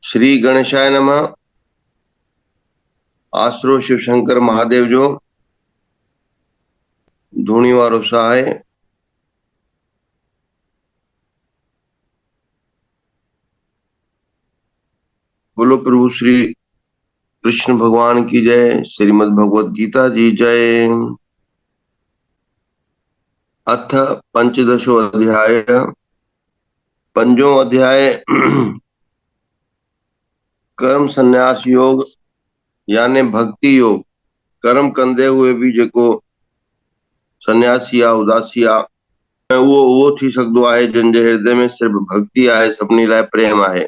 श्री गणेशाय नमः। आसरो शिव शंकर महादेव जो धूणी वारो सहाय। बोलो प्रभु श्री कृष्ण भगवान की जय। श्रीमद् भगवद गीता जी जय। अथ पंचदशो अध्याय। पंजो अध्याय कर्म संन्यास योग यानी भक्ति योग। कर्म कंदे हुए भी जेको सन्यासी आ उदासी आ वो थी सकदो आहे जिन जे हृदय में सिर्फ भक्ति आहे, सभिनी लाइ प्रेम आहे।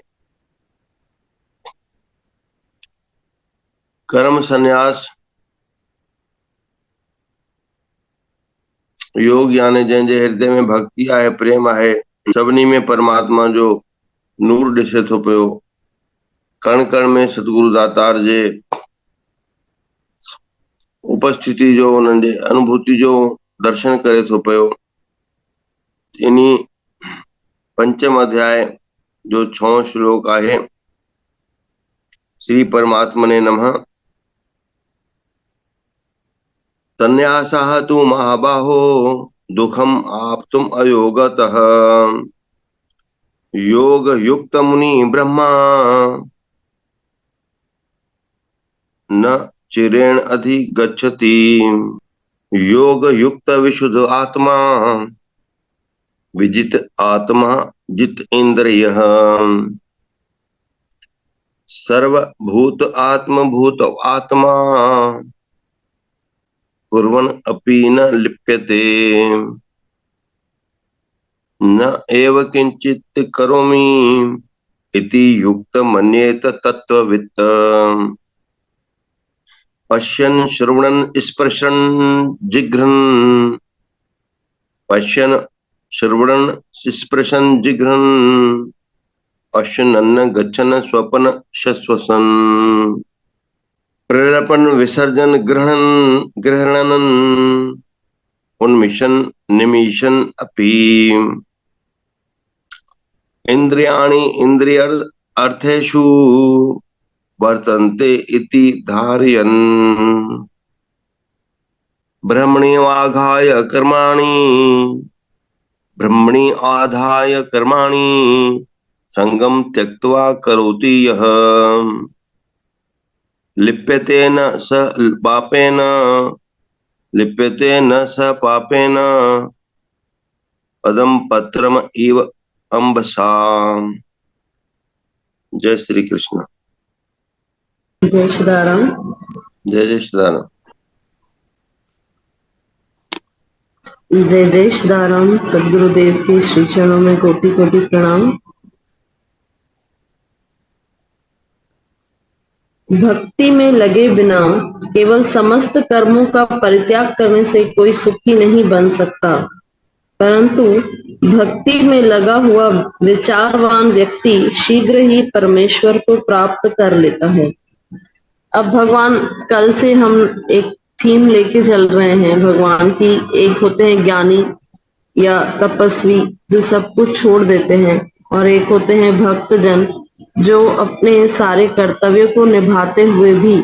कर्म संन्यास योग यानी जंहिंजे हृदय में भक्ति आहे, प्रेम आहे, सभिनी में परमात्मा जो नूर ॾिसे थो पियो। कण कण में सतगुरु दातार जे उपस्थिति जो, उन्हनि जे अनुभूति जो दर्शन करे थो पियो। इन्ही पंचम अध्याय जो 6 श्लोक आहे। श्री परमात्मने नमः। संन्यासः तु महाबाहो दुखम आप्तुम अयोगतः योग युक्त मुनि ब्रह्मा न चिरेण अधिगच्छति। योग युक्त विशुद्ध आत्मा विजित आत्मा जित इंद्रियः सर्वभूत आत्मभूत आत्मा कुर्वन् अपि न लिप्यते। न एव किंचित् करोमि इति युक्त मन्येत तत्त्ववित्। पश्यन् श्रवणन् स्पर्शन् जिघ्रन् पश्यन् श्रवणन् स्पर्शन् जिघ्रन् पश्यन् गच्छन् स्वपन् शश्वसन् प्रलपन विसर्जन ग्रहणन उन्मिशन निमिशन अपि। इंद्रियाणि इंद्रिय अर्थेषु वर्तन्ते इति धारयन् ब्रह्मणि आधाय कर्माणि संगम त्यक्त्वा करोति यः लिप्यते न स पापेन पदम पत्रम इव अम्बसाम। जय श्री कृष्ण। जय श्रीराम। जय जय श्रीराम। जय जय श्रीराम। सदगुरुदेव के श्री चरणों में कोटि कोटि प्रणाम। भक्ति में लगे बिना केवल समस्त कर्मों का परित्याग करने से कोई सुखी नहीं बन सकता, परंतु भक्ति में लगा हुआ विचारवान व्यक्ति शीघ्र ही परमेश्वर को प्राप्त कर लेता है। अब भगवान, कल से हम एक थीम लेके चल रहे हैं भगवान की। एक होते हैं ज्ञानी या तपस्वी जो सब कुछ छोड़ देते हैं, और एक होते हैं भक्तजन जो अपने सारे कर्तव्यों को निभाते हुए भी,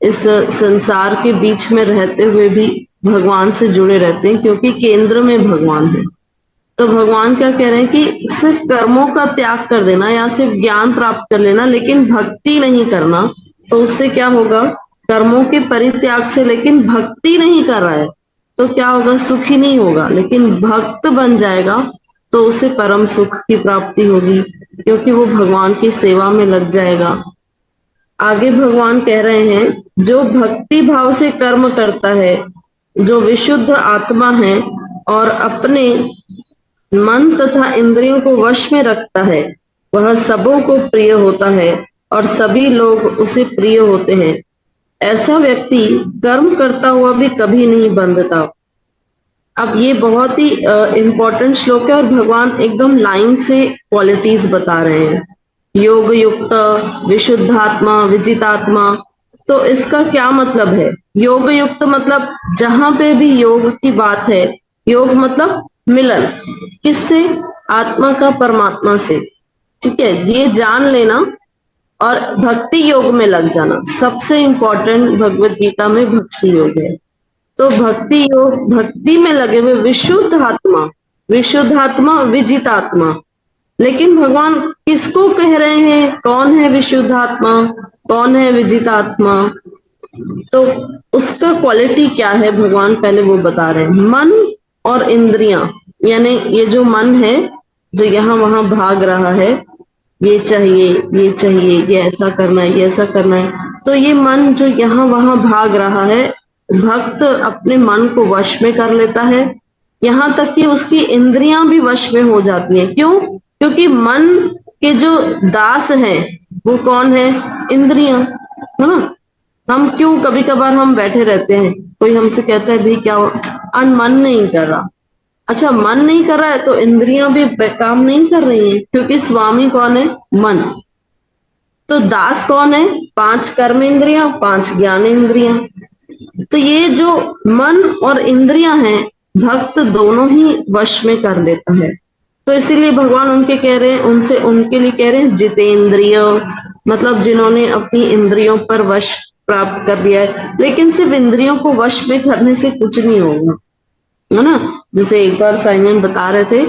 इस संसार के बीच में रहते हुए भी भगवान से जुड़े रहते हैं, क्योंकि केंद्र में भगवान है। तो भगवान क्या कह रहे हैं कि सिर्फ कर्मों का त्याग कर देना या सिर्फ ज्ञान प्राप्त कर लेना, लेकिन भक्ति नहीं करना, तो उससे क्या होगा? कर्मों के परित्याग से लेकिन भक्ति नहीं कर रहा है तो क्या होगा? सुखी नहीं होगा। लेकिन भक्त बन जाएगा तो उसे परम सुख की प्राप्ति होगी, क्योंकि वो भगवान की सेवा में लग जाएगा। आगे भगवान कह रहे हैं, जो भक्ति भाव से कर्म करता है, जो विशुद्ध आत्मा है और अपने मन तथा इंद्रियों को वश में रखता है, वह सबों को प्रिय होता है और सभी लोग उसे प्रिय होते हैं। ऐसा व्यक्ति कर्म करता हुआ भी कभी नहीं बंधता। अब ये बहुत ही इम्पोर्टेंट श्लोक है और भगवान एकदम लाइन से क्वालिटीज बता रहे हैं। योग युक्त, विशुद्धात्मा, विजितात्मा। तो इसका क्या मतलब है? योग युक्त मतलब जहां पे भी योग की बात है, योग मतलब मिलन। किससे? आत्मा का परमात्मा से। ठीक है, ये जान लेना और भक्ति योग में लग जाना। सबसे इंपॉर्टेंट भगवत गीता में भक्ति योग है। तो भक्ति योग, भक्ति में लगे हुए विशुद्ध आत्मा विजित आत्मा। लेकिन भगवान किसको कह रहे हैं? कौन है विशुद्ध आत्मा, कौन है विजित आत्मा? तो उसका क्वालिटी क्या है भगवान पहले वो बता रहे हैं। मन और इंद्रियां, यानी ये जो मन है जो यहाँ वहां भाग रहा है, ये चाहिए, ये चाहिए, ये ऐसा करना है, ये ऐसा करना है, तो ये मन जो यहाँ वहां भाग रहा है, भक्त अपने मन को वश में कर लेता है। यहाँ तक कि उसकी इंद्रियां भी वश में हो जाती हैं। क्यों? क्योंकि मन के जो दास हैं वो कौन है? इंद्रियां, है ना। हम क्यों कभी कभार हम बैठे रहते हैं, कोई हमसे कहता है भाई क्या मन नहीं कर रहा। अच्छा, मन नहीं कर रहा है तो इंद्रियां भी काम नहीं कर रही हैं, क्योंकि स्वामी कौन है? मन। तो दास कौन है? 5 कर्म इंद्रियां, 5 ज्ञान इंद्रियां। तो ये जो मन और इंद्रियां हैं, भक्त दोनों ही वश में कर लेता है। तो इसीलिए भगवान उनके कह रहे हैं, उनसे उनके लिए कह रहे हैं जितेंद्रिय, मतलब जिन्होंने अपनी इंद्रियों पर वश प्राप्त कर लिया है। लेकिन सिर्फ इंद्रियों को वश में करने से कुछ नहीं होगा, है ना। जैसे एक बार साइमन बता रहे थे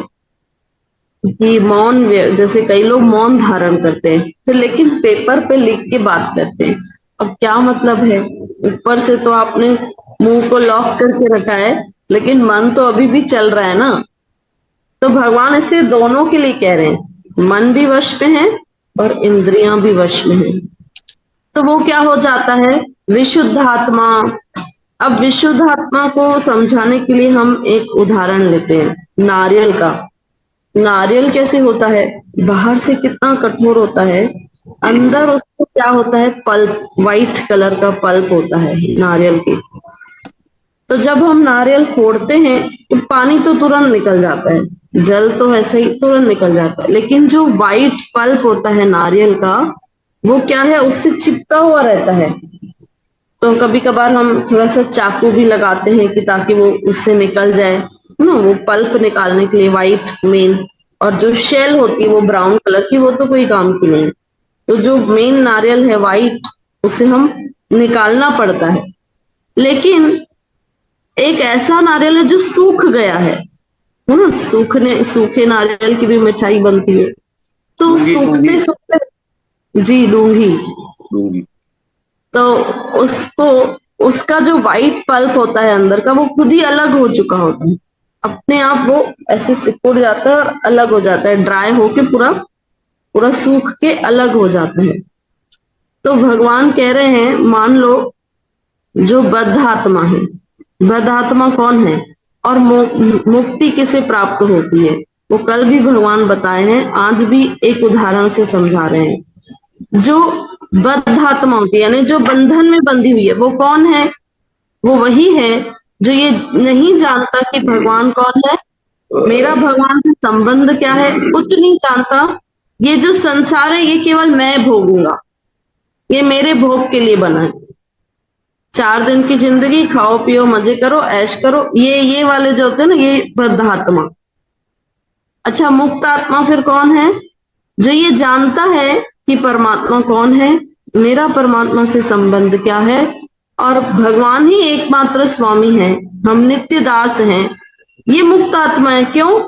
कि मौन, जैसे कई लोग मौन धारण करते हैं फिर लेकिन पेपर पे लिख के बात करते हैं। अब क्या मतलब है? ऊपर से तो आपने मुंह को लॉक करके रखा है, लेकिन मन तो अभी भी चल रहा है ना। तो भगवान इससे दोनों के लिए कह रहे हैं, मन भी वश में है और इंद्रियां भी वश में है। तो वो क्या हो जाता है? विशुद्ध आत्मा। अब विशुद्ध आत्मा को समझाने के लिए हम एक उदाहरण लेते हैं, नारियल का। नारियल कैसे होता है? बाहर से कितना कठोर होता है, अंदर उसको क्या होता है? पल्प, व्हाइट कलर का पल्प होता है नारियल के। तो जब हम नारियल फोड़ते हैं तो पानी तो तुरंत निकल जाता है, जल तो ऐसे ही तुरंत निकल जाता है, लेकिन जो व्हाइट पल्प होता है नारियल का, वो क्या है? उससे चिपका हुआ रहता है। तो कभी कभार हम थोड़ा सा चाकू भी लगाते हैं कि ताकि वो उससे निकल जाए, है ना, वो पल्प निकालने के लिए, व्हाइट मेन। और जो शेल होती है वो ब्राउन कलर की, वो तो कोई काम की नहीं। तो जो मेन नारियल है व्हाइट, उसे हम निकालना पड़ता है। लेकिन एक ऐसा नारियल है जो सूख गया है ना। सूखे नारियल की भी मिठाई बनती है। तो लूंगी सूखते लूंगी सूखते, जी लूंगी। लूंगी। तो उसको, उसका जो व्हाइट पल्प होता है अंदर का, वो खुद ही अलग हो चुका होता है। अपने आप वो ऐसे सिकुड़ जाता है और अलग हो जाता है, ड्राई होके पूरा पूरा सूख के अलग हो जाता है। तो भगवान कह रहे हैं, मान लो जो बद्ध आत्मा है, बद्ध आत्मा कौन है और मुक्ति किसे प्राप्त होती है, वो कल भी भगवान बताए हैं, आज भी एक उदाहरण से समझा रहे हैं। जो बद्ध आत्मा होती है, यानी जो बंधन में बंधी हुई है, वो कौन है? वो वही है जो ये नहीं जानता कि भगवान कौन है, मेरा भगवान से संबंध क्या है, कुछ नहीं जानता। ये जो संसार है ये केवल मैं भोगूंगा, ये मेरे भोग के लिए बना है। 4 दिन की जिंदगी, खाओ पियो मजे करो ऐश करो, ये वाले जो होते हैं ना, ये बद्ध आत्मा। अच्छा, मुक्त आत्मा फिर कौन है? जो ये जानता है कि परमात्मा कौन है, मेरा परमात्मा से संबंध क्या है, और भगवान ही एकमात्र स्वामी है, हम नित्य दास हैं। ये मुक्त आत्मा है। क्यों?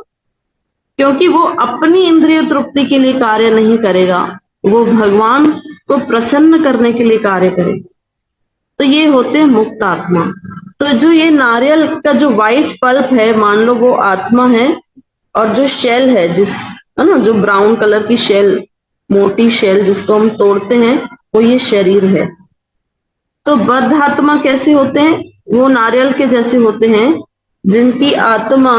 क्योंकि वो अपनी इंद्रिय तृप्ति के लिए कार्य नहीं करेगा, वो भगवान को प्रसन्न करने के लिए कार्य करेगा। तो ये होते हैं मुक्त आत्मा। तो जो ये नारियल का जो व्हाइट पल्प है, मान लो वो आत्मा है, और जो शेल है, जिस, है ना, जो ब्राउन कलर की शेल, मोटी शेल जिसको हम तोड़ते हैं, वो ये शरीर है। तो बद्ध आत्मा कैसे होते हैं? वो नारियल के जैसे होते हैं जिनकी आत्मा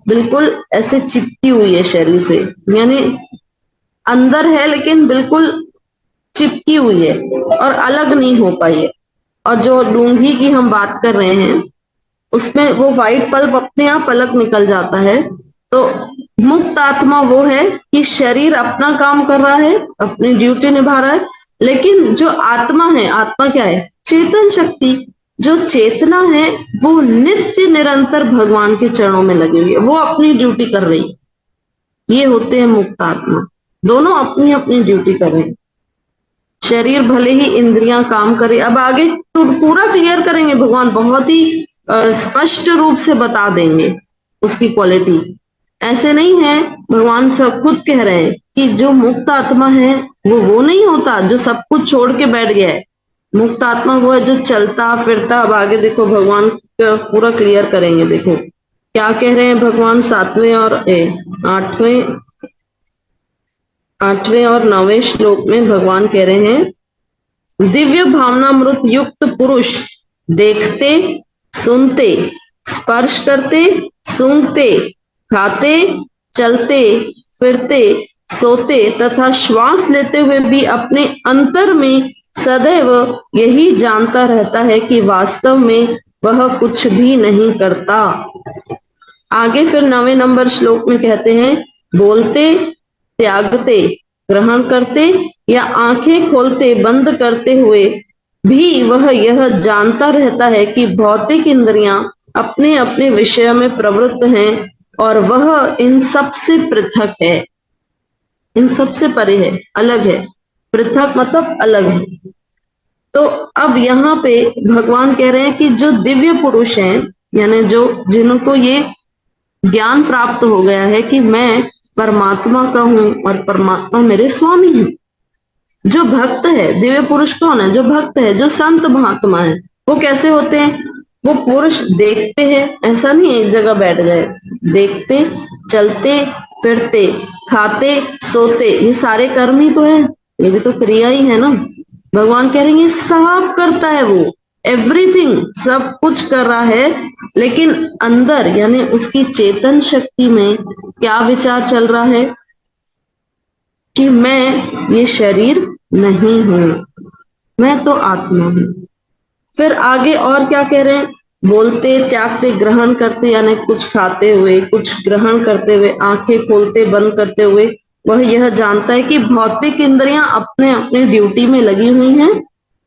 बिल्कुल ऐसे चिपकी हुई है शरीर से, यानी अंदर है लेकिन बिल्कुल चिपकी हुई है और अलग नहीं हो पाई है। और जो लूंगी की हम बात कर रहे हैं, उसमें वो व्हाइट पल्प अपने आप अलग निकल जाता है। तो मुक्त आत्मा वो है कि शरीर अपना काम कर रहा है, अपनी ड्यूटी निभा रहा है, लेकिन जो आत्मा है, आत्मा क्या है? चेतन शक्ति। जो चेतना है वो नित्य निरंतर भगवान के चरणों में लगी हुई है, वो अपनी ड्यूटी कर रही है। ये होते हैं मुक्त आत्मा, दोनों अपनी अपनी ड्यूटी कर रहे हैं। शरीर भले ही इंद्रियां काम करे। अब आगे तो पूरा क्लियर करेंगे भगवान, बहुत ही स्पष्ट रूप से बता देंगे उसकी क्वालिटी। ऐसे नहीं है, भगवान सब खुद कह रहे हैं कि जो मुक्त आत्मा है वो नहीं होता जो सब कुछ छोड़ के बैठ गया है। मुक्त आत्मा वो है जो चलता फिरता। अब आगे देखो भगवान पूरा क्लियर करेंगे। देखो क्या कह रहे हैं भगवान, सातवें और आठवें आठवें और नौवें श्लोक में भगवान कह रहे हैं, दिव्य भावनामृत युक्त पुरुष देखते, सुनते, स्पर्श करते, सूंघते, खाते, चलते, फिरते, सोते तथा श्वास लेते हुए भी अपने अंतर में सदैव यही जानता रहता है कि वास्तव में वह कुछ भी नहीं करता। आगे फिर 9वें नंबर श्लोक में कहते हैं, बोलते, त्यागते, ग्रहण करते या आंखें खोलते बंद करते हुए भी वह यह जानता रहता है कि भौतिक इंद्रियां अपने अपने विषय में प्रवृत्त हैं और वह इन सब से पृथक है, इन सब से परे है, अलग है। पृथक मतलब अलग है। तो अब यहाँ पे भगवान कह रहे हैं कि जो दिव्य पुरुष हैं, यानी जो जिनको ये ज्ञान प्राप्त हो गया है कि मैं परमात्मा का हूं और परमात्मा मेरे स्वामी हैं। जो भक्त है, दिव्य पुरुष कौन है? जो भक्त है, जो संत महात्मा है। वो कैसे होते हैं? वो पुरुष देखते हैं, ऐसा नहीं एक जगह बैठ गए, देखते, चलते, फिरते, खाते, सोते, ये सारे कर्म ही तो है, ये भी तो क्रिया ही है ना। भगवान कह रहे हैं ये सब करता है वो, एवरीथिंग, सब कुछ कर रहा है, लेकिन अंदर यानी उसकी चेतन शक्ति में क्या विचार चल रहा है कि मैं ये शरीर नहीं हूं, मैं तो आत्मा हूं। फिर आगे और क्या कह रहे हैं, बोलते, त्यागते, ग्रहण करते, यानी कुछ खाते हुए, कुछ ग्रहण करते हुए, आंखें खोलते बंद करते हुए वह यह जानता है कि भौतिक इंद्रियां अपने अपने ड्यूटी में लगी हुई हैं,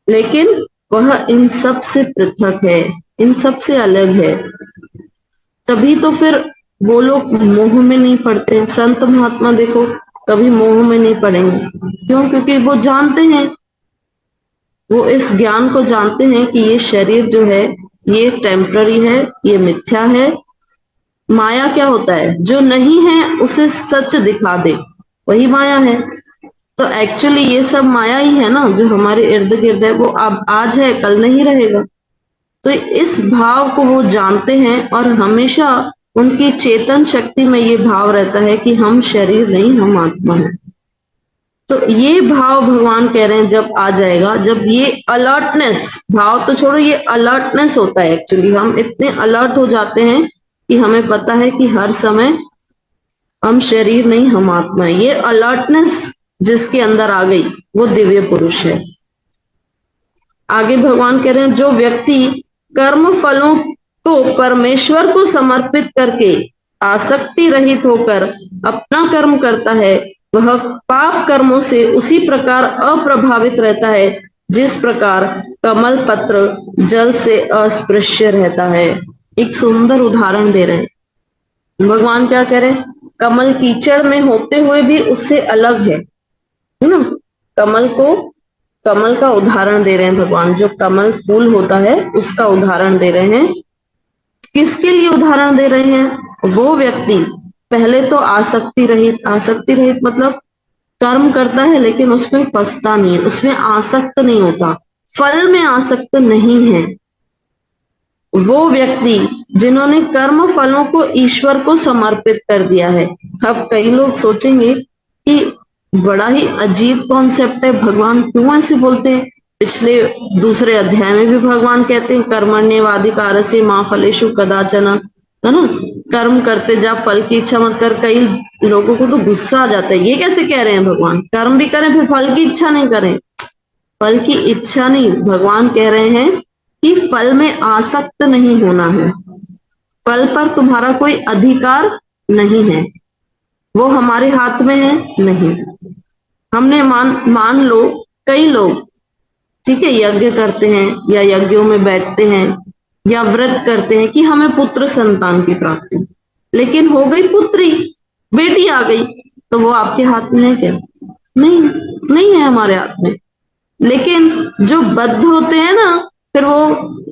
लेकिन वह इन सब से पृथक है, इन सब से अलग है। तभी तो फिर वो लोग मोह में नहीं पड़ते हैं। संत महात्मा देखो कभी मोह में नहीं पड़ेंगे, क्यों? क्योंकि वो जानते हैं, वो इस ज्ञान को जानते हैं कि ये शरीर जो है ये टेम्पररी है, ये मिथ्या है। माया क्या होता है? जो नहीं है उसे सच दिखा दे, वही माया है। तो एक्चुअली ये सब माया ही है ना, जो हमारे इर्द गिर्द है, वो अब आज है कल नहीं रहेगा। तो इस भाव को वो जानते हैं और हमेशा उनकी चेतन शक्ति में ये भाव रहता है कि हम शरीर नहीं, हम आत्मा हैं। तो ये भाव भगवान कह रहे हैं जब आ जाएगा, जब ये अलर्टनेस, भाव तो छोड़ो, ये अलर्टनेस होता है एक्चुअली, हम इतने अलर्ट हो जाते हैं कि हमें पता है कि हर समय हम शरीर नहीं, हम आत्मा है। ये अलर्टनेस जिसके अंदर आ गई वो दिव्य पुरुष है। आगे भगवान कह रहे हैं, जो व्यक्ति कर्म फलों को परमेश्वर को समर्पित करके आसक्ति रहित होकर अपना कर्म करता है, वह पाप कर्मों से उसी प्रकार अप्रभावित रहता है जिस प्रकार कमल पत्र जल से अस्पृश्य रहता है। एक सुंदर उदाहरण दे रहे हैं भगवान। क्या कह रहे हैं? कमल कीचड़ में होते हुए भी उससे अलग है ना। कमल का उदाहरण दे रहे हैं भगवान, जो कमल फूल होता है उसका उदाहरण दे रहे हैं। किसके लिए उदाहरण दे रहे हैं? वो व्यक्ति पहले तो आसक्ति रहित मतलब कर्म करता है लेकिन उसमें फंसता नहीं, उसमें आसक्त नहीं होता, फल में आसक्त नहीं है। वो व्यक्ति जिन्होंने कर्म फलों को ईश्वर को समर्पित कर दिया है। अब कई लोग सोचेंगे कि बड़ा ही अजीब कॉन्सेप्ट है, भगवान क्यों ऐसे बोलते हैं? पिछले दूसरे अध्याय में भी भगवान कहते हैं, कर्मण्येवाधिकारस्य मा फलेषु कदाचन, है ना, कर्म करते जा, फल की इच्छा मत कर। कई लोगों को तो गुस्सा आ जाता है, ये कैसे कह रहे हैं भगवान, कर्म भी करें फिर फल की इच्छा नहीं करें। फल की इच्छा नहीं, भगवान कह रहे हैं कि फल में आसक्त नहीं होना है, फल पर तुम्हारा कोई अधिकार नहीं है, वो हमारे हाथ में है नहीं। हमने मान लो कई लोग, ठीक है, यज्ञ करते हैं या यज्ञों में बैठते हैं या व्रत करते हैं कि हमें पुत्र संतान की प्राप्ति, लेकिन हो गई पुत्री, बेटी आ गई, तो वो आपके हाथ में है क्या? नहीं, नहीं है हमारे हाथ में। लेकिन जो बद्ध होते हैं ना, फिर वो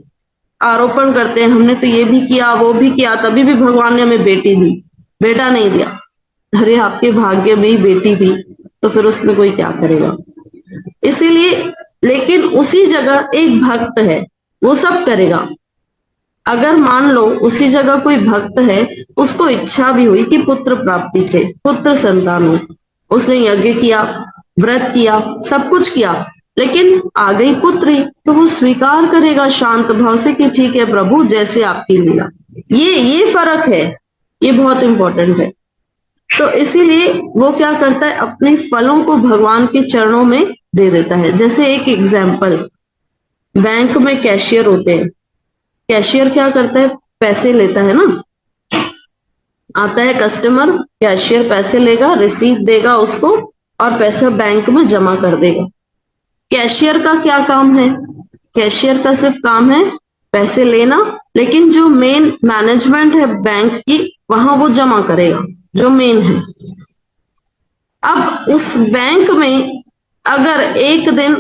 आरोपण करते हैं हमने तो ये भी किया वो भी किया, तभी भी भगवान ने हमें बेटी दी, बेटा नहीं दिया। अरे आपके भाग्य में ही बेटी थी, तो फिर उसमें कोई क्या करेगा। इसीलिए, लेकिन उसी जगह एक भक्त है, वो सब करेगा। अगर मान लो उसी जगह कोई भक्त है, उसको इच्छा भी हुई कि पुत्र प्राप्ति से पुत्र संतान हो, उसने यज्ञ किया, व्रत किया, सब कुछ किया, लेकिन आ गई पुत्री, तो वो स्वीकार करेगा शांत भाव से कि ठीक है प्रभु, जैसे आपकी लीला। ये फर्क है, ये बहुत इंपॉर्टेंट है। तो इसीलिए वो क्या करता है, अपने फलों को भगवान के चरणों में दे देता है। जैसे एक एग्जाम्पल, बैंक में कैशियर होते हैं, कैशियर क्या करता है, पैसे लेता है ना, आता है कस्टमर, कैशियर पैसे लेगा, रिसीट देगा उसको, और पैसा बैंक में जमा कर देगा। कैशियर का क्या काम है, कैशियर का सिर्फ काम है पैसे लेना, लेकिन जो मेन मैनेजमेंट है बैंक की, वहां वो जमा करेगा, जो मेन है। अब उस बैंक में अगर एक दिन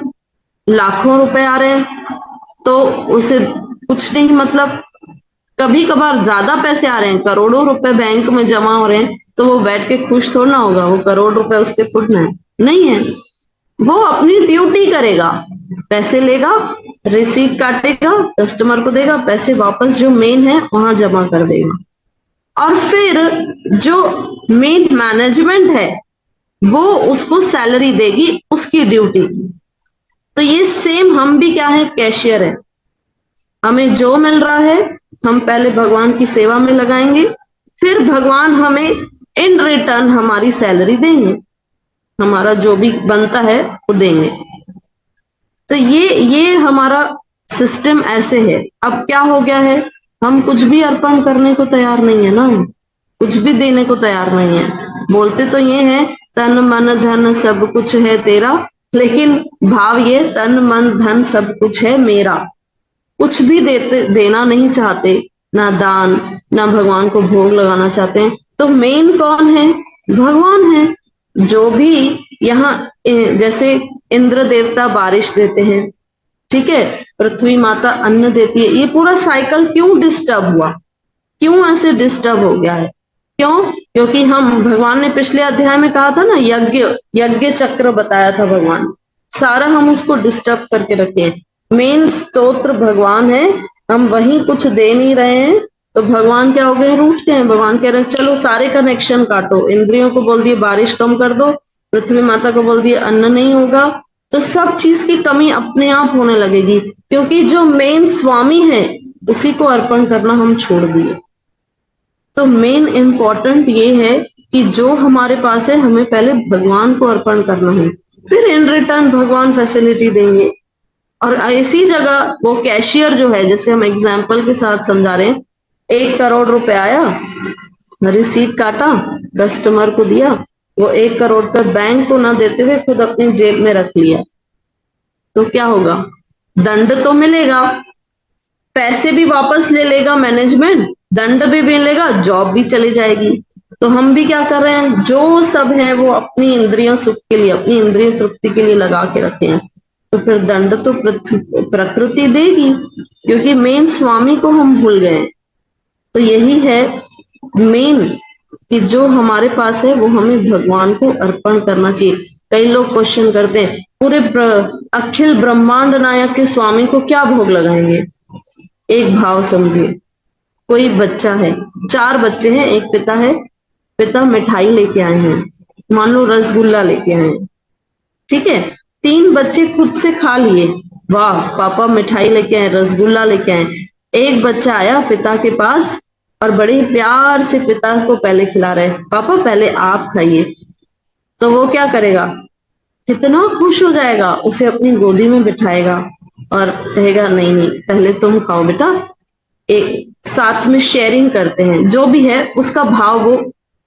लाखों रुपए आ रहे हैं तो उसे कुछ नहीं, मतलब कभी कभार ज्यादा पैसे आ रहे हैं, करोड़ों रुपए बैंक में जमा हो रहे हैं, तो वो बैठ के खुश थोड़ा ना होगा, वो करोड़ रुपए उसके थोड़ा है, नहीं है। वो अपनी ड्यूटी करेगा, पैसे लेगा, रिसीट काटेगा, कस्टमर को देगा, पैसे वापस जो मेन है वहां जमा कर देगा। और फिर जो मेन मैनेजमेंट है वो उसको सैलरी देगी उसकी ड्यूटी की। तो ये सेम हम भी क्या है, कैशियर है। हमें जो मिल रहा है हम पहले भगवान की सेवा में लगाएंगे, फिर भगवान हमें इन रिटर्न हमारी सैलरी देंगे, हमारा जो भी बनता है वो देंगे। तो ये हमारा सिस्टम ऐसे है। अब क्या हो गया है, हम कुछ भी अर्पण करने को तैयार नहीं है ना, कुछ भी देने को तैयार नहीं है। बोलते तो ये है तन मन धन सब कुछ है तेरा, लेकिन भाव ये तन मन धन सब कुछ है मेरा। कुछ भी देना नहीं चाहते, ना दान, ना भगवान को भोग लगाना चाहते हैं। तो मेन कौन है, भगवान है। जो भी यहाँ जैसे इंद्र देवता बारिश देते हैं, ठीक है, पृथ्वी माता अन्न देती है, ये पूरा साइकिल क्यों डिस्टर्ब हुआ, क्यों ऐसे डिस्टर्ब हो गया है, क्यों? क्योंकि हम, भगवान ने पिछले अध्याय में कहा था ना, यज्ञ यज्ञ चक्र बताया था भगवान, सारा हम उसको डिस्टर्ब करके रखे हैं। मेन स्तोत्र भगवान है, हम वही कुछ दे नहीं रहे हैं, तो भगवान क्या हो गए, रूठ गए हैं। भगवान कह रहे हैं चलो सारे कनेक्शन काटो, इंद्रियों को बोल दिए बारिश कम कर दो, पृथ्वी माता को बोल दिए अन्न नहीं होगा, तो सब चीज की कमी अपने आप होने लगेगी, क्योंकि जो मेन स्वामी है उसी को अर्पण करना हम छोड़ दिए। तो मेन इंपॉर्टेंट ये है कि जो हमारे पास है हमें पहले भगवान को अर्पण करना है, फिर इन रिटर्न भगवान फैसिलिटी देंगे। और इसी जगह वो कैशियर जो है, जैसे हम एग्जाम्पल के साथ समझा रहे हैं, 1 करोड़ रुपए आया, रिसीट काटा, कस्टमर को दिया, वो 1 करोड़ रुपए बैंक को ना देते हुए खुद अपनी जेब में रख लिया, तो क्या होगा, दंड तो मिलेगा, पैसे भी वापस ले लेगा मैनेजमेंट, दंड भी मिलेगा, जॉब भी चली जाएगी। तो हम भी क्या कर रहे हैं, जो सब है वो अपनी इंद्रियों सुख के लिए, अपनी इंद्रिय तृप्ति के लिए लगा के रखे हैं, तो फिर दंड तो प्रकृति देगी, क्योंकि मेन स्वामी को हम भूल गए। तो यही है मेन, कि जो हमारे पास है वो हमें भगवान को अर्पण करना चाहिए। कई लोग क्वेश्चन करते हैं, पूरे अखिल ब्रह्मांड नायक के स्वामी को क्या भोग लगाएंगे। एक भाव समझिए, कोई बच्चा है, 4 बच्चे हैं, एक पिता है, पिता मिठाई लेके आए हैं, मान लो रसगुल्ला लेके आए हैं, ठीक है, 3 बच्चे खुद से खा लिए, वाह पापा मिठाई लेके आए, रसगुल्ला लेके आए। एक बच्चा आया पिता के पास और बड़े प्यार से पिता को पहले खिला रहे, पापा पहले आप खाइए। तो वो क्या करेगा, कितना खुश हो जाएगा, उसे अपनी गोदी में बिठाएगा और कहेगा नहीं नहीं पहले तुम खाओ बेटा। एक साथ में शेयरिंग करते हैं, जो भी है उसका भाव, वो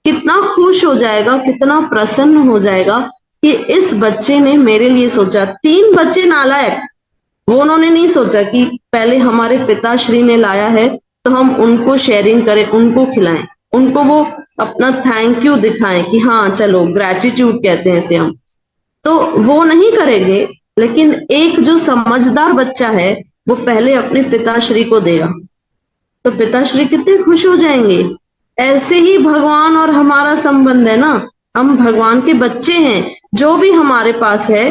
कितना खुश हो जाएगा, कितना प्रसन्न हो जाएगा कि इस बच्चे ने मेरे लिए सोचा। 3 बच्चे नालायक, वो उन्होंने नहीं सोचा कि पहले हमारे पिताश्री ने लाया है तो हम उनको शेयरिंग करें, उनको खिलाएं, उनको वो अपना थैंक यू दिखाएं कि हाँ चलो, ग्रेटिट्यूड कहते हैं इसे हम, तो वो नहीं करेंगे। लेकिन एक जो समझदार बच्चा है वो पहले अपने पिताश्री को देगा, तो पिताश्री कितने खुश हो जाएंगे। ऐसे ही भगवान और हमारा संबंध है ना, हम भगवान के बच्चे हैं, जो भी हमारे पास है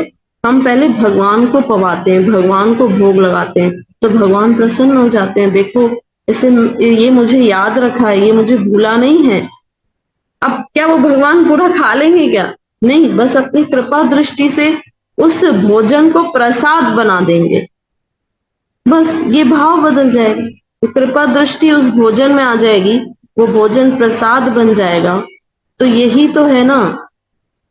हम पहले भगवान को पवाते हैं, भगवान को भोग लगाते हैं, तो भगवान प्रसन्न हो जाते हैं। देखो इसे, ये मुझे याद रखा है, ये मुझे भूला नहीं है। अब क्या वो भगवान पूरा खा लेंगे क्या? नहीं, बस अपनी कृपा दृष्टि से उस भोजन को प्रसाद बना देंगे, बस ये भाव बदल जाएगा। तो कृपा दृष्टि उस भोजन में आ जाएगी, वो भोजन प्रसाद बन जाएगा। तो यही तो है ना।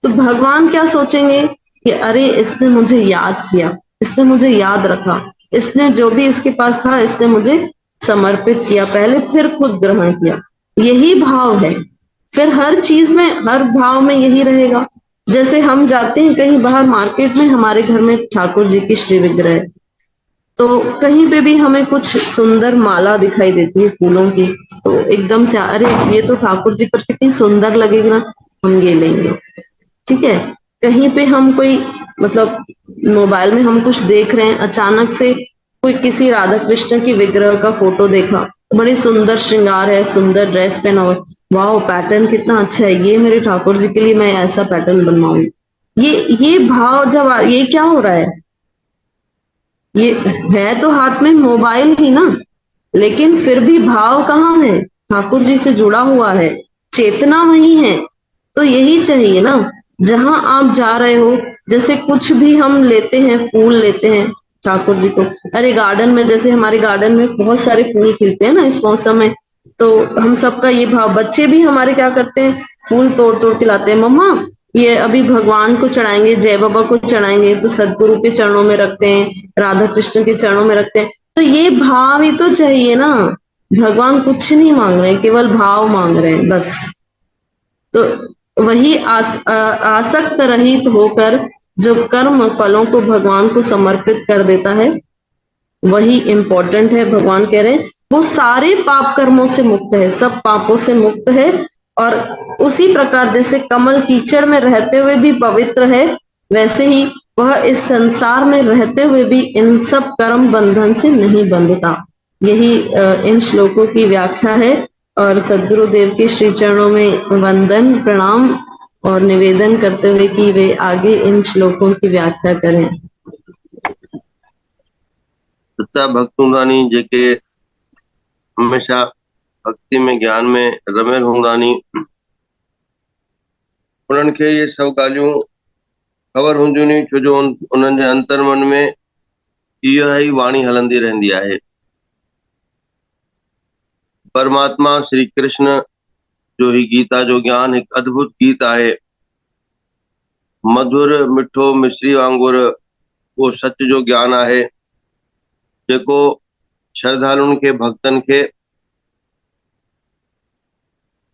तो भगवान क्या सोचेंगे कि अरे इसने मुझे याद किया, इसने मुझे याद रखा, इसने जो भी इसके पास था इसने मुझे समर्पित किया पहले, फिर खुद ग्रहण किया। यही भाव है। फिर हर चीज में, हर भाव में यही रहेगा। जैसे हम जाते हैं कहीं बाहर मार्केट में, हमारे घर में ठाकुर जी की श्री विग्रह है, तो कहीं पे भी हमें कुछ सुंदर माला दिखाई देती है फूलों की, तो एकदम से अरे ये तो ठाकुर जी पर कितनी सुंदर लगेगी ना, हम ये लेंगे। ठीक है। कहीं पे हम कोई, मतलब मोबाइल में हम कुछ देख रहे हैं, अचानक से कोई किसी राधा कृष्ण की विग्रह का फोटो देखा, बड़ी सुंदर श्रृंगार है, सुंदर ड्रेस पहना हुआ, वाह पैटर्न कितना अच्छा है, ये मेरे ठाकुर जी के लिए मैं ऐसा पैटर्न बनवाऊंगी। ये भाव जब ये क्या हो रहा है, ये है तो हाथ में मोबाइल ही ना, लेकिन फिर भी भाव कहाँ है? ठाकुर जी से जुड़ा हुआ है, चेतना वही है। तो यही चाहिए ना, जहां आप जा रहे हो, जैसे कुछ भी हम लेते हैं, फूल लेते हैं ठाकुर जी को, अरे गार्डन में, जैसे हमारे गार्डन में बहुत सारे फूल खिलते हैं ना इस मौसम में, तो हम सबका ये भाव, बच्चे भी हमारे क्या करते हैं, फूल तोड़ तोड़ के लाते हैं, मम्मा ये अभी भगवान को चढ़ाएंगे, जय बाबा को चढ़ाएंगे, तो सदगुरु के चरणों में रखते हैं, राधा कृष्ण के चरणों में रखते हैं। तो ये भाव ही तो चाहिए ना। भगवान कुछ नहीं मांग रहे हैं, केवल भाव मांग रहे हैं बस। तो वही आसक्त रहित होकर जो कर्म फलों को भगवान को समर्पित कर देता है, वही इंपॉर्टेंट है। भगवान कह रहे हैं वो सारे पाप कर्मों से मुक्त है, सब पापों से मुक्त है, और उसी प्रकार जैसे कमल कीचड़ में रहते हुए भी पवित्र है, वैसे ही वह इस संसार में रहते हुए भी इन सब कर्म बंधन से नहीं बंधता। यही इन श्लोकों की व्याख्या है। और सदगुरुदेव के श्री चरणों में वंदन प्रणाम और निवेदन करते हुए कि वे आगे इन श्लोकों की व्याख्या करें। सच्चा भक्त हूंदानी जेके हमेशा भक्ति में ज्ञान में रमियल हूंदानी, उन्हनि खे ये सभु ॻाल्हियूं ख़बर हूंदियूं नी, छो जो उन्हनि जे अंतर मन में इहा ई वाणी हलंदी रहंदी आहे। परमात्मा श्री कृष्ण जो ही गीता जो ज्ञान हिकु अद्भुत गीत आहे, मधुर मिठो मिश्री वांगुर वो सच जो ज्ञान आहे, जेको श्रद्धालुनि खे, भक्तनि खे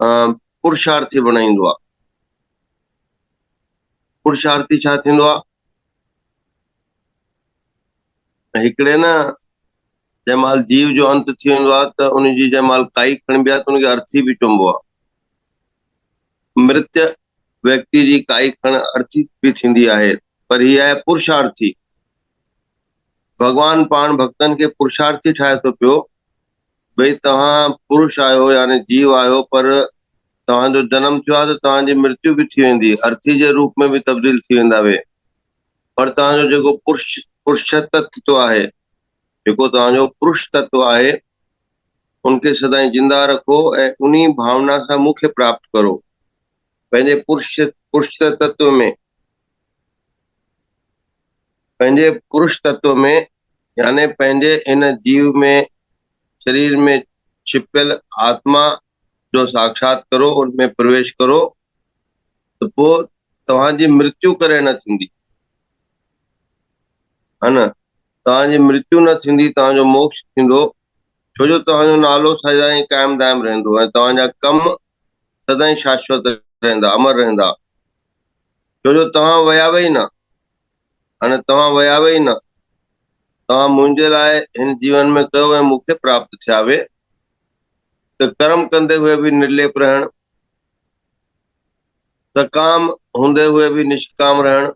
पुरुषार्थी बणाईंदो आहे। पुरुषार्थी छा थींदो आहे? हिकिड़े न जंहिंमहिल जीव जो अंत थी वेंदो आहे त उनजी जंहिंमहिल काई खणिबी आहे त उनखे अर्थी बि चइबो आहे। मृत व्यक्ति जी काई खण अर्थी बि थींदी आहे, पर हीअ आहे पुरुषार्थी। भगवान पाण भक्तनि खे पुरुषार्थी ठाहे थो पियो, भई तव्हां पुरुष आहियो यानी जीव आहियो, पर तव्हांजो जन्म थियो आहे त तव्हांजी मृत्यु बि थी वेंदी, अर्थी जे रूप में बि तब्दील थी वेंदा वे। पर तव्हांजो जेको पुरुष तत्व आहे, जेको तव्हांजो पुरुष तत्व आहे, उनखे सदाईं जिंदा रखो ऐं उन्ही भावना सां मुख्य प्राप्त करो। पंहिंजे पुरुष तत्व में, पंहिंजे पुरुष तत्व में यानी पंहिंजे इन जीव में, शरीर में छिपियल आत्मा जो साक्षात करो, उनमें प्रवेश करो, त पोइ तव्हांजी मृत्यु करे न थींदी, है न। तव्हांजी मृत्यु न थींदी, तव्हांजो मोक्ष थींदो, छो जो तव्हांजो नालो सदाईं कायम दायम रहंदो ऐं तव्हांजा कम सदाईं शाश्वत रहंदा, अमर रहंदा, छो जो तव्हां वयावे ई न, अने तव्हां वयावे ई न, तव्हां मुंहिंजे लाइ हिन जीवन में कयो ऐं मूंखे प्राप्त थिया वे। त कर्म कंदे हुए भी निर्लेप रहण, सकाम हूंदे हुए भी निष्काम रहण,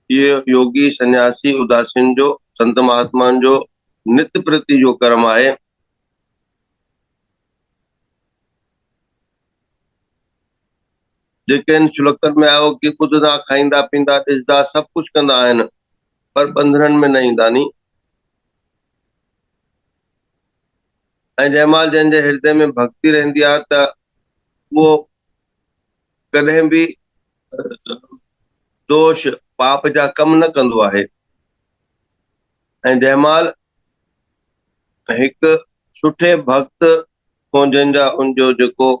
ये योगी सन्यासी उदासीन जो संत महात्मान जो नित्य प्रति जो कर्म आहे जेके इन श्लोकनि में आयो कि ॿुधंदा खाईंदा पींदा ॾिसंदा सभु कुझु कंदा आहिनि पर बंधननि में न ईंदा नी। ऐं जंहिंमहिल जंहिंजे हृदय में भक्ति रहंदी आहे त उहो कॾहिं बि दोष पाप जा कम न कंदो आहे। ऐं जंहिंमहिल हिकु सुठे भक्त को जंहिंजा उनजो जेको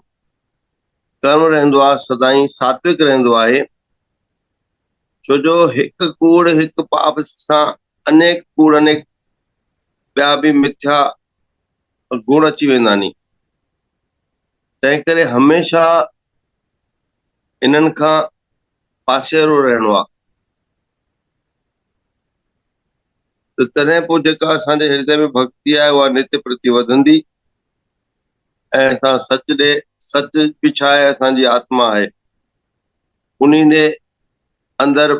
कर्म रहंदो आहे सदाई सात्विक रहंदो आहे, छो जो हिकु कूड़ हिकु पाप सां अनेक कूड़ अनेक ॿिया बि मिथ्या गुण अची वेंदा नी। तंहिं करे हमेशा इन्हनि खां पासेरो रहणो आहे। त तॾहिं पोइ जेका असांजे हृदय में भक्ति आहे उहा नित्य प्रति वधंदी ऐं असां सच ॾे सच बि छा आहे असांजी आत्मा आहे उन्ही जे अंदरि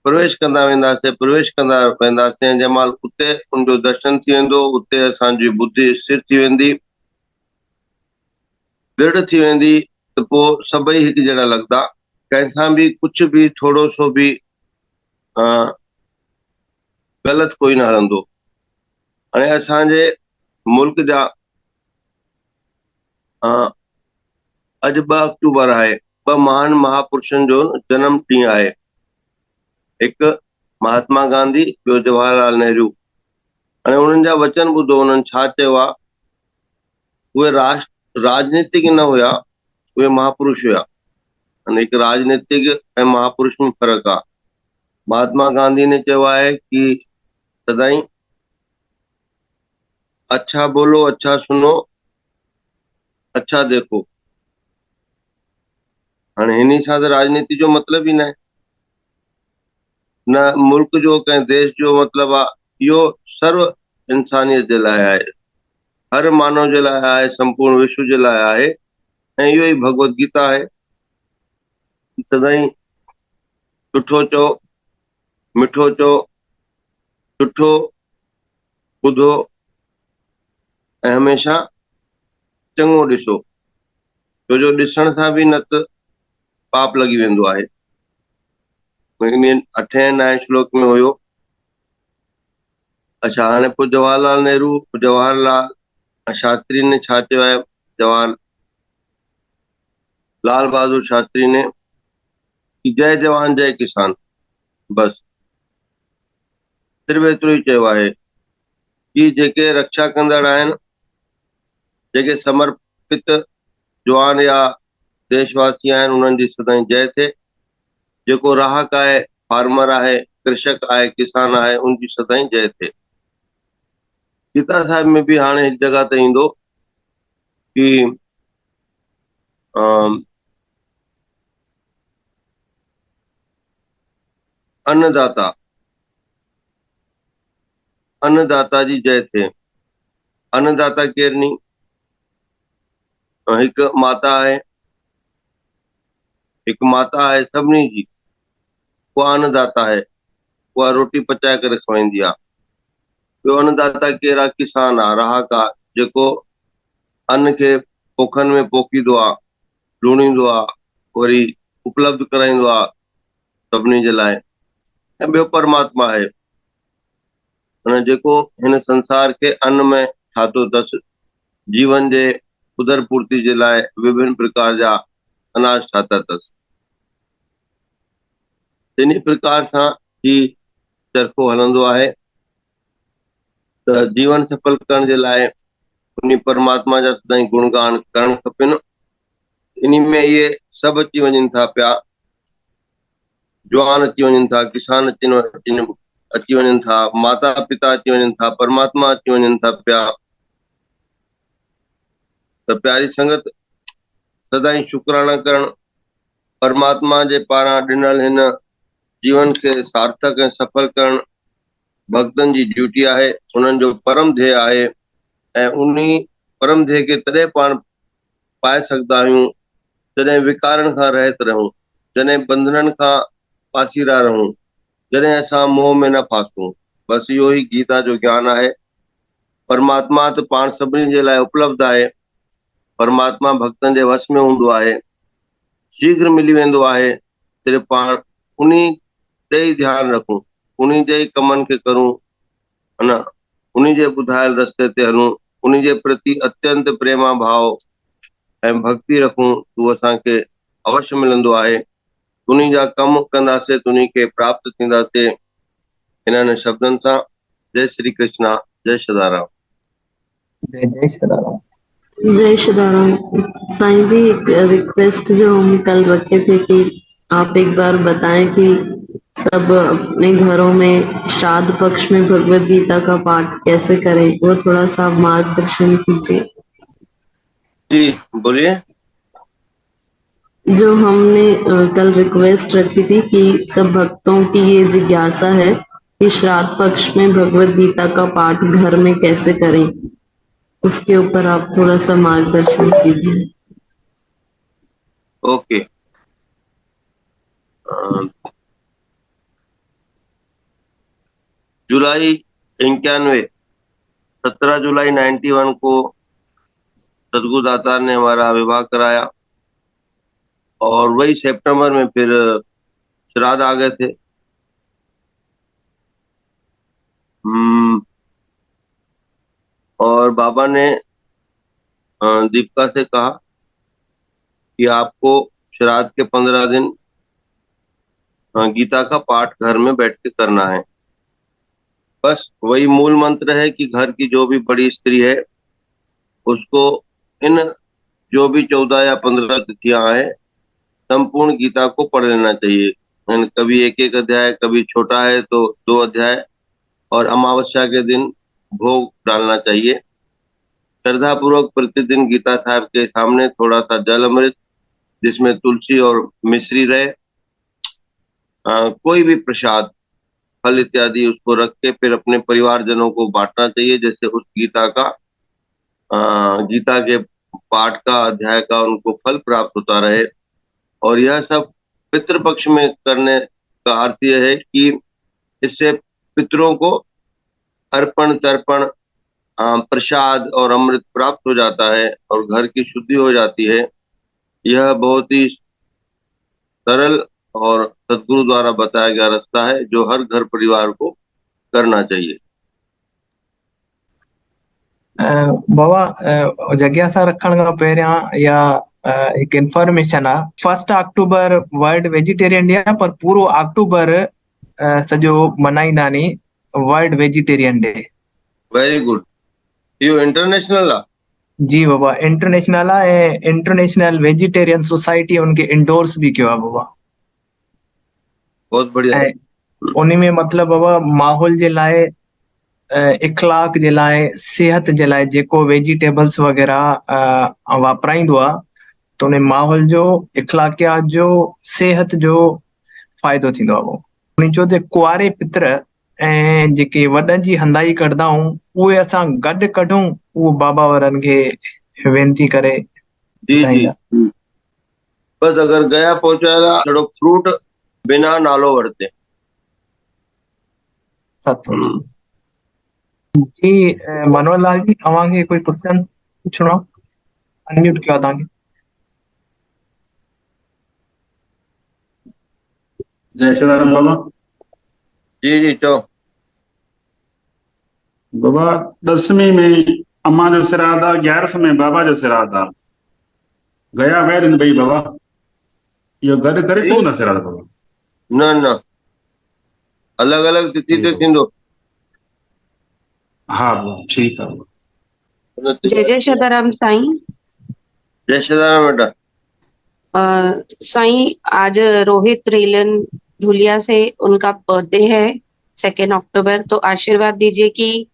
प्रवेश कंदा वेंदासीं ऐं जंहिंमहिल उते उनजो दर्शन थी वेंदो उते असांजी बुद्धि स्थिर थी वेंदी दृढ़ थी वेंदी त पोइ सभई हिकु जहिड़ा लॻंदा, कंहिंसां बि कुझु बि थोरो सो बि ग़लति कोई न हलंदो। हाणे असांजे मुल्क जा अॼु 2 अक्टूबर आहे, 2 महान महापुरुषनि जो जनम ॾींहुं आहे, हिकु महात्मा गांधी ॿियो जवाहरलाल नेहरू। हाणे उन्हनि जा वचन ॿुधो उन्हनि छा चयो आहे, उहे राजनीतिक न हुया, उहे महापुरुष हुया। हाणे हिकु राजनीतिक ऐं महापुरुष में फ़र्क़ु आहे। महात्मा गांधी ने चयो आहे कि सदाई अच्छा बोलो अच्छा सुनो अच्छा देखो। हाणे हिन सां त राजनीति जो मतिलब ई न आहे, न मुल्क जो कंहिं देश जो मतिलब आहे। इहो सर्व इंसानियत जे लाइ आहे, हर मानव जे लाइ आहे, संपूर्ण विश्व जे लाइ आहे ऐं इहो ई भगवत गीता आहे। सदाई सुठो चओ मिठो चओ सुठो ॿुधो ऐं हमेशा चङो ॾिसो, छो जो ॾिसण सां बि न त पाप लॻी वेंदो आहे। 8 ऐं 9 श्लोक में हुयो। अच्छा, हाणे पोइ जवाहरलाल शास्त्री ने छा चयो आहे, लाल बहादुर शास्त्री ने कि जय जवान जय किसान, बस सिर्फ़ एतिरो ई चयो आहे कि जेके रक्षा कंदड़ आहिनि, जेके समर्पित जवान या देशवासी आहिनि उन्हनि जी सदाई जय थिए। जेको राहक आहे, फार्मर आहे, कृषक आहे, किसान आहे, उनजी सदाई जय थिए। गीता साहिब में भी हाणे हिकु जगह ते ईंदो कि अन्नदाता जी जय थिए। अन्नदाता केरु नी, हिकु माता आहे सभिनी जी, उहा अन्नदाता आहे, उहा रोटी पचाए करे खवाईंदी आहे। ॿियो अन्नदाता केरु आहे, किसान आहे, राहक आहे, जेको अन्न खे पोखनि में पोखींदो आहे, लूणींदो आहे, वरी उपलब्ध कराईंदो आहे सभिनी जे लाइ। ऐं ॿियो परमात्मा आहे, जेको हिन संसार खे अन्न में ठातो अथसि, जीवन जे उदर पूर्ति जे लाइ विभिन्न प्रकार जा अनाज ठाता अथसि। इन प्रकार सां ही चरखो हलंदो आहे त जीवन सफल करण जे लाइ उन परमात्मा जा सदाई गुणगान करणु खपेनि। इन में इहे सभु अची वञनि था पिया, जवान अची वञनि था, किसान अची वञनि था, माता पिता अची वञनि था, परमात्मा अची वञनि था पिया। त प्यारी संगत सदाई शुक्राना करणु परमात्मा जे पारां ॾिनल हिन जीवन खे सार्थक ऐं सफल करणु भक्तनि जी ड्यूटी आहे, उन्हनि जो परम ध्येय आहे। ऐं उन्ही परम ध्येय खे तॾहिं पाण पाए सघंदा आहियूं जॾहिं विकारनि खां रहित रहूं, जॾहिं बंधननि खां पासीरा रहूं, जने असां मोह में न फासूं। बस इहो ई गीता जो ज्ञान आहे। परमात्मा त पाण सभिनी जे लाइ उपलब्ध आहे। परमात्मा भक्तनि जे वस में हूंदो आहे, शीघ्र मिली वेंदो आहे। सिर्फ़ु पाण उन्ही ते ई ध्यानु रखूं, उन्ही जे ई कमनि खे करूं, है न, उन्ही जे ॿुधायल रस्ते ते हलूं, उन्ही जे प्रति अत्यंत प्रेमा भाव ऐं भक्ति रखूं, तूं असांखे अवश्य मिलंदो आहे। उन्ही जा कम कंदासीं, उन्ही खे प्राप्त थींदासीं। इन्हनि शब्दनि सां जय श्री कृष्णा, जय सदाराम। जय जय श्रीराम। जय श्री राम। साईं जी, एक रिक्वेस्ट जो हम कल रखे थे कि आप एक बार बताएं कि सब अपने घरों में श्राद्ध पक्ष में भगवत गीता का पाठ कैसे करें, वो थोड़ा सा मार्गदर्शन कीजिए। जी बोलिए। जो हमने कल रिक्वेस्ट रखी थी कि सब भक्तों की ये जिज्ञासा है कि श्राद्ध पक्ष में भगवत गीता का पाठ घर में कैसे करें, उसके ऊपर आप थोड़ा सा मार्गदर्शन कीजिए। ओके। जुलाई 91, 17 जुलाई 91 को सदगुरु दातार ने हमारा विवाह कराया और वही सितंबर में फिर श्राद्ध आ गए थे। और बाबा ने दीपिका से कहा कि आपको श्राद्ध के 15 दिन गीता का पाठ घर में बैठ के करना है। बस वही मूल मंत्र है कि घर की जो भी बड़ी स्त्री है उसको इन जो भी 14 या 15 तिथियां हैं संपूर्ण गीता को पढ़ लेना चाहिए। कभी एक एक अध्याय, कभी छोटा है तो 2 अध्याय, और अमावस्या के दिन भोग डालना चाहिए। श्रद्धा पूर्वक प्रतिदिन गीता साहब के सामने थोड़ा सा जल अमृत जिसमें तुलसी और मिश्री रहे, कोई भी प्रसाद, फल इत्यादि उसको रख के फिर अपने परिवारजनों को बांटना चाहिए, जैसे उस गीता के पाठ का, अध्याय का उनको फल प्राप्त होता रहे। और यह सब पितृपक्ष में करने का अर्थ यह है कि इससे पितरों को अर्पण तर्पण, प्रसाद और अमृत प्राप्त हो जाता है और घर की शुद्धि हो जाती है। यह बहुत ही सरल और सदगुरु द्वारा बताया गया रास्ता है जो हर घर परिवार को करना चाहिए। बाबा, जिज्ञासा रखण खां पहिरियां या हिकु इंफॉर्मेशन आहे, 1 अक्टूबर वर्ल्ड वेजिटेरियन डे आहे, पर पूरो अक्टूबर सॼो मल्हाईंदा नी world vegetarian day. Very good. इहो इंटरनेशनल आहे? जी बाबा, इंटरनेशनल आहे ऐं इंटरनेशनल वेजिटेरियन सोसाइटी उनखे इंडोर्स बि कयो आहे बाबा। बहुत बढ़िया। ऐं उन में मतिलबु बाबा माहौल जे लाइ, इख़लाक जे लाइ, सेहत जे लाइ जेको वेजिटेबल्स वग़ैरह वापराईंदो आहे त उन माहौल जो, इख़लाकियात जो, सेहत जो फ़ाइदो थींदो आहे। उन चयो त कुआरे पित्र ऐं जेके वॾनि जी हंधाई कढंदा आहियूं उहे असां गॾु कढूं, उहो बाबा वारनि खे वेनती करे जी जी। ॿुधाईंदा। बस अगर गया पहुचाएगा थोड़ो फ्रूट बिना नालो वरते। सचमुच जी। मनोहर लाल जी, तव्हांखे कोई क्वेश्चन पुछणो आहे? अनम्यूट कयो आहे तव्हांखे। जय श्रीराम बाबा। जी जी चो। बाबा 10वीं में अम्मा जो श्राद्ध आहे, 11 में बाबा जो श्राद्ध आहे। गया वेर भई बाबा, इहो गॾु करे सघूं था श्राद्ध बाबा? न न, अलग अलग तिथि ते थींदो। हाँ बाबा, ठीक है बाबा। जय जय सदाराम साईं। जय सदाराम बेटा। साईं, आज रोहित रेलन धुलिया से उनका बर्थडे है 2 अक्टूबर, तो आशीर्वाद दीजिए कि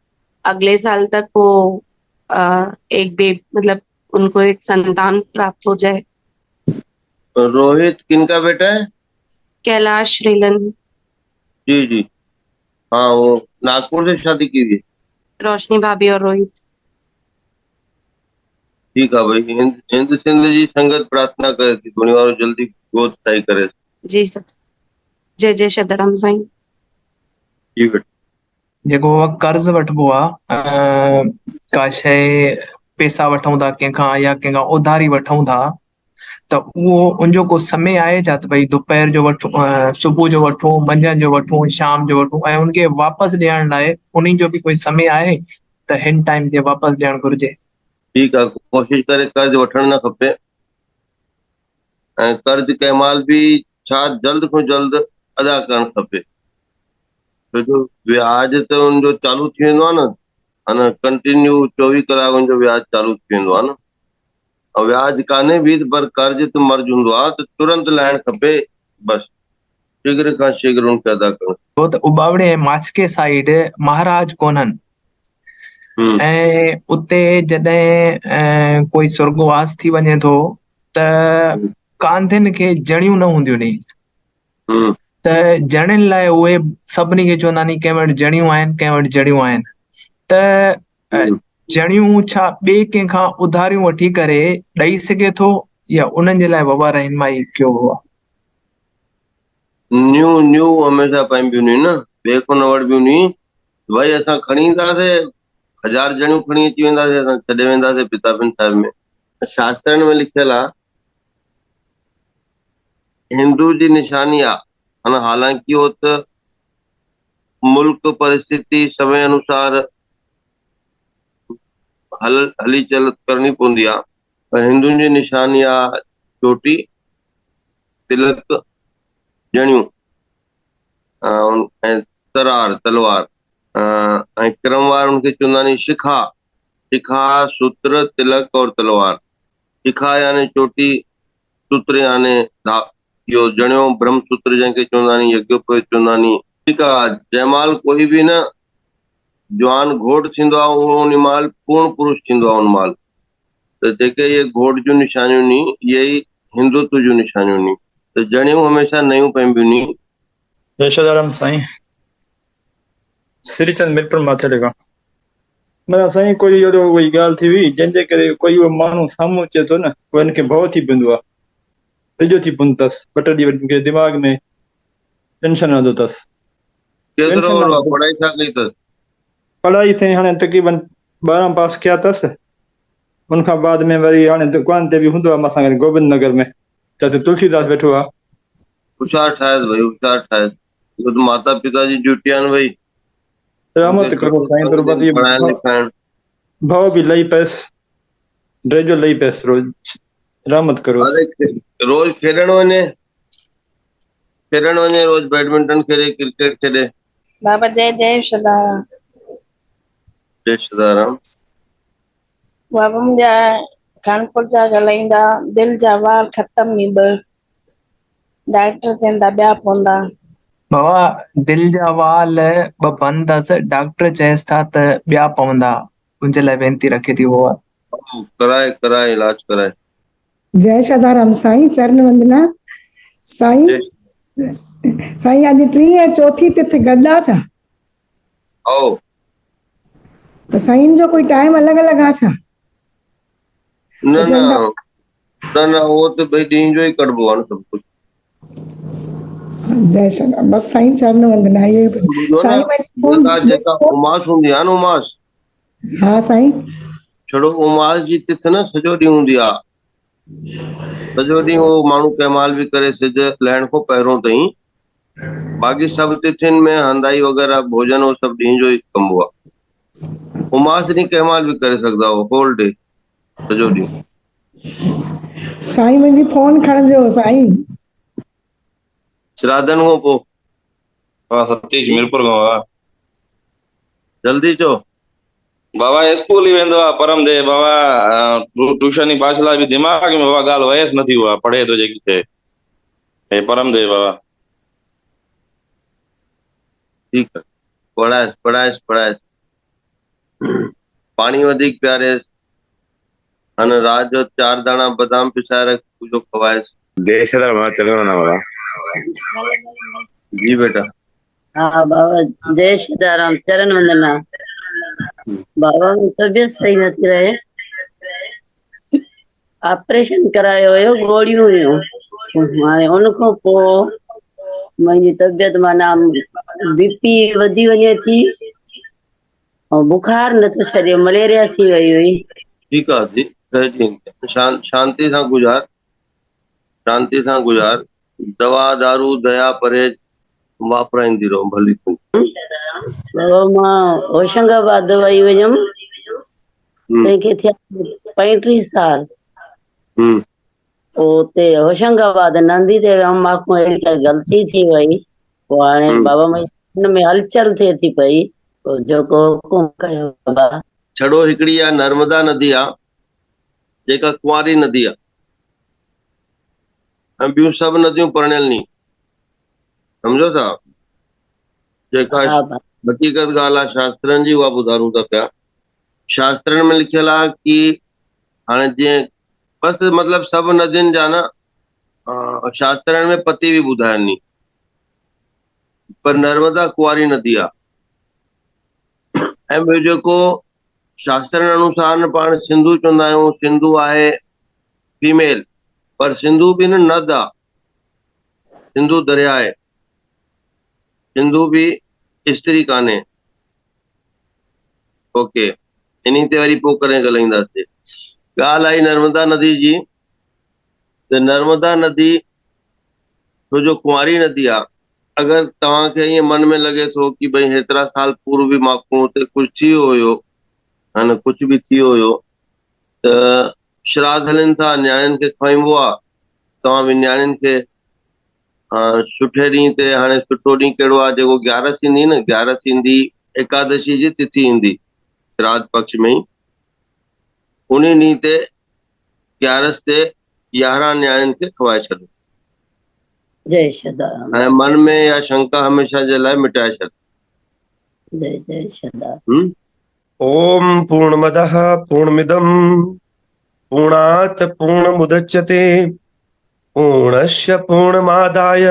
अगले साल तक वो मतलब उनको एक संतान प्राप्त हो जाए। रोहित किनका बेटा है? कैलाश रेलन। जी जी, हाँ वो नागपुर से शादी की थी। रोशनी भाभी और रोहित। ठीक है भाई, हिंद सिंध जी संगत प्रार्थना करे थी थोड़ी और जल्दी गोद सही करे। जी सर। जय जय शतराम साईं। जी बेटा। जेको कर्ज वठिबो आहे, का शइ पैसा वठूं था कंहिंखां या कंहिंखां उधारी वठूं था, त उहो उनजो को समय आहे छा त भई दोपहर जो वठूं, सुबुह जो वठूं, मंझंदि जो वठूं, शाम जो वठूं, ऐं उनखे वापसि ॾियण लाइ उन्ही जो बि कोई समय आहे त हिन टाइम ते वापसि ॾियणु घुरिजे? ठीकु आहे, कोशिशि करे कर्ज वठणु न खपे, ऐं कर्ज कंहिं महिल बि छा जल्द खां जल्द अदा करणु खपे, छो जो व्याज त उनजो चालू थी वेंदो आहे न, अन कंटिन्यू 24 कलाक उनजो व्याज चालू थी वेंदो आहे न, ऐं व्याज कान्हे बि पर कर्ज त मर्ज हूंदो आहे त तुरंत लाहिणु खपे, बसि शीघ्र खां शीघ्र उनखे अदा करणु। छो त उबावड़े ऐं माचके साइड महाराज कोन्हनि, ऐं उते जॾहिं कोई स्वर्गवास थी वञे थो त कांधिन खे जणियूं न हूंदियूं नी, त जणियुनि लाइ उहे सभिनी खे चवंदा नी कंहिं वटि जणियूं आहिनि, कंहिं वटि जड़ियूं आहिनि, त जणियूं छा ॿिए कंहिंखां उधारियूं वठी करे ॾेई सघे थो, या उन्हनि जे लाइ वबार हिनमाई कयो हुआ? न्यू न्यू हमेशा पाइबियूं नी न, ॿिए खां न वठबियूं नी, भई असां खणी ईंदासीं 1000 जणियूं खणी अची वेंदासीं, असां छॾे वेंदासीं पिताबिन साहिब में, शास्त्रनि में लिखियल आहे हिंदू जी निशानी आहे, माना हालांकि हो त मुल्क परिस्थिति समय अनुसार हली चल करणी पवंदी आहे, पर हिंदुनि जी निशानी आहे चोटी, तिलक, जणियूं ऐं तलवार, ऐं क्रमवार उनखे चवंदा नी शिखा, शिखा सूत्र तिलक और तलवार। शिखा यानी चोटी, सूत्र यानी इहो जणियो ब्रह्म सूत्र जंहिंखे चवंदा नी, यज्ञोपवीत चवंदा नी। ठीकु आहे, जंहिंमहिल कोई बि न जवान घोट थींदो आहे उहो उन महिल पूर्ण पुरुष थींदो आहे, उन महिल त जेके इहे घोट जूं निशानियूं नी, इहे ई हिंदुत्व जूं निशानियूं नी, त जणियूं हमेशा नयूं पाइबियूं नी। जय सदाराम साईं, श्रीचंद मिरपुर माथेड़े खां। माना साईं कोई अहिड़ो कोई ॻाल्हि थी हुई जंहिंजे करे कोई उहो माण्हू साम्हूं अचे थो न, पोइ हिनखे भउ थी पवंदो आहे, ॾिजो थी पवंदो अथसि, ॿ टे ॾींहं मूंखे दिमाग़ में टेंशन रहंदो अथसि। केतिरो पढ़ाई छा कई अथसि? पढ़ाई साईं हाणे तक़रीबन 12 पास कया अथसि, उनखां बाद में वरी हाणे दुकान ते बि हूंदो आहे असां सां गोबिंद नगर में, जिते तुलसीदास वेठो आहे। होशियार ठाहियसि भाई, होशियार ठाहियसि, इहो त माता पिता जी ड्यूटी आहे न भाई, रहमत करो साईं, पर बस ये पढ़ाइण लिखाइण। भाव भी लही पैस, ड्रेजो लही पैस, रोज रहमत करो। अरे रोज खेॾण वञे, रोज बैडमिंटन खेॾे, क्रिकेट खेॾे। बाबा जय जय सदाराम। जय सदाराम। बाबा मुंहिंजा कानपुर जा ॻाल्हाईंदा, दिलि जा वार ख़तम नी ॿ, डॉक्टर चवंदा ॿिया पवंदा। बाबा दिलि जा वाल ॿ बंद अथसि, डॉक्टर चएसि था त ॿिया पवंदा, उनजे लाइ वेनती रखे थी वो। कराए इलाज कराए। जय सदाराम साईं, चरण वंदना साईं। साईं अॼु 3 ऐं 4 तिथि गॾु आहे छा? आओ। त साईं जो कोई टाइम अलॻि अलॻि आहे छा? न न न उहो त भई ॾींहं जो ई कढिबो आहे न सभु कुझु। जय सदाराम, बसि साईं चरण वंदना। जेका उमास हूंदी आहे न, उमास, हा साईं, छड़ो उमास जी तिथि न सॼो ॾींहुं हूंदी आहे, सॼो ॾींहुं उहो माण्हू कंहिं महिल बि करे, सिज लहण खां पहिरियों ताईं। बाक़ी सभु तिथियुनि में हंधाई वग़ैरह भोजन उहो सभु ॾींहं जो ई कबो आहे। उमास ॾींहुं कंहिं महिल बि करे सघंदा हो, होल डे, सॼो ॾींहुं। साईं मुंहिंजी फोन खणिजो साईं। श्राद्धनि खां पोइ। हाँ सतीश मिरपुर खां आहे। जल्दी चो। बाबा स्कूल ही वेंदो आहे परम दे बाबा, ट्यूशन जी पाछला बि दिमाग़ में बाबा ॻाल्हि वयसि नथी उहा, पढ़े थो जेकी थिए, हे परम दे बाबा। ठीकु आहे, पढ़ाएसि। पाणी वधीक पियारेसि, अने रात जो 4 दाणा बादाम पिसाए रख, कुझु खवाएसि। जय श्री राम, चलो ना बाबा। जी बेटा। हाँ बाबा जय सीताराम, चरण वंदना। बाबा की तबियत सही नथी रहे, ऑपरेशन करायो हुयो, गोरियूं हुयूं, हाणे उन खां पोइ मुंहिंजी तबियत माना बीपी वधी वञे थी ऐं बुखार नथो छॾे, मलेरिया थी वई हुई। ठीकु आहे जी, रहिजी शांति सां गुज़ार, शांति सां गुज़ार। दवा दारू दया परहेज वापराईंदी रहो भली तूं। बाबा मां होशंगाबाद वई हुयमि, तंहिंखे थिया 35 साल। उते होशंगाबाद नंदी ते वियमि, मां अहिड़ी का ग़लती थी वई, पोइ हाणे बाबा मन में हलचल थिए थी पई, पोइ जेको हुकुम कयो बाबा। छड़ो हिकिड़ी आहे नर्मदा नदी आहे जेका कुंवारी नदी आहे, ऐं ॿियूं सभु नदियूं परिणियल नी, सम्झो था। जेका हक़ीक़त ॻाल्हि आहे शास्त्रनि जी उहा ॿुधारूं था पिया। शास्त्रनि में लिखियल आहे कि हाणे जीअं बसि मतिलबु सभु नदियुनि जा न शास्त्रनि में पति बि ॿुधाइनि नी, पर नर्मदा कुंवारी नदी आहे। ऐं ॿियो जेको शास्त्रनि अनुसार न पाण सिंधु चवंदा आहियूं, सिंधु आहे फीमेल, पर सिंधु बि न नद आहे, सिंधु दरिया आहे, सिंधु बि स्त्री कान्हे। ओके, इन ते वरी पोइ करे ॻाल्हाईंदासीं। ॻाल्हि आई नर्मदा नदी जी, त नर्मदा नदी छो जो कुंवारी नदी आहे, अगरि तव्हांखे ईअं मन में लॻे थो कि भई हेतिरा साल पूर्व बि मां हुते कुझु थी वियो हुयो, हा न कुझु बि थी वियो हुयो, त श्राद्ध हलनि था, न्याणियुनि खे खाइबो आहे, तव्हां बि न्याणियुनि खे सुठे ॾींहं ते, हाणे सुठो ॾींहुं कहिड़ो आहे, जेको 11 ईंदी न, 11 ईंदी एकादशी जी तिथि ईंदी श्राद्ध पक्ष में ई, उन ॾींहं ते 11 ते 11 न्याणियुनि खे खवाए छॾो। जय सदाराम। ऐं मन में या शंका हमेशह जे लाइ मिटाए छॾ। जय जय सदाराम। ओम पूर्णमदः पूर्णमिदं पूर्णात् पूर्णमुदच्यते पूर्णस्य पूर्णमादाय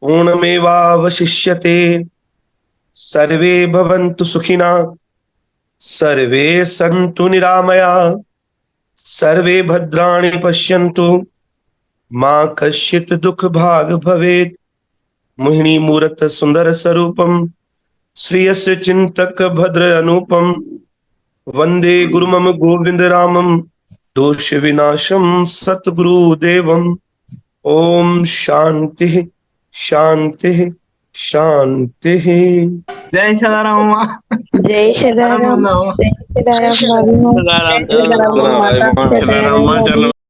पूर्णमेवावशिष्यते। सर्वे भवन्तु सुखिनः, सर्वे सन्तु निरामया, सर्वे भद्राणि पश्यन्तु, मा कश्चित् दुःख भाग भवेत्। मोहिनी मूरत सुंदर स्वरूपम श्रीयस्य चिंतक भद्र अनुपम, वंदे गुरुमम गोविंद रामम दोष विनाशम सतगुरुदेवम। ओम शांति शांति शांति। जय सदाराम। जय श्री राम, जय श्री राम, सदाराम, चलो, माता, चलो,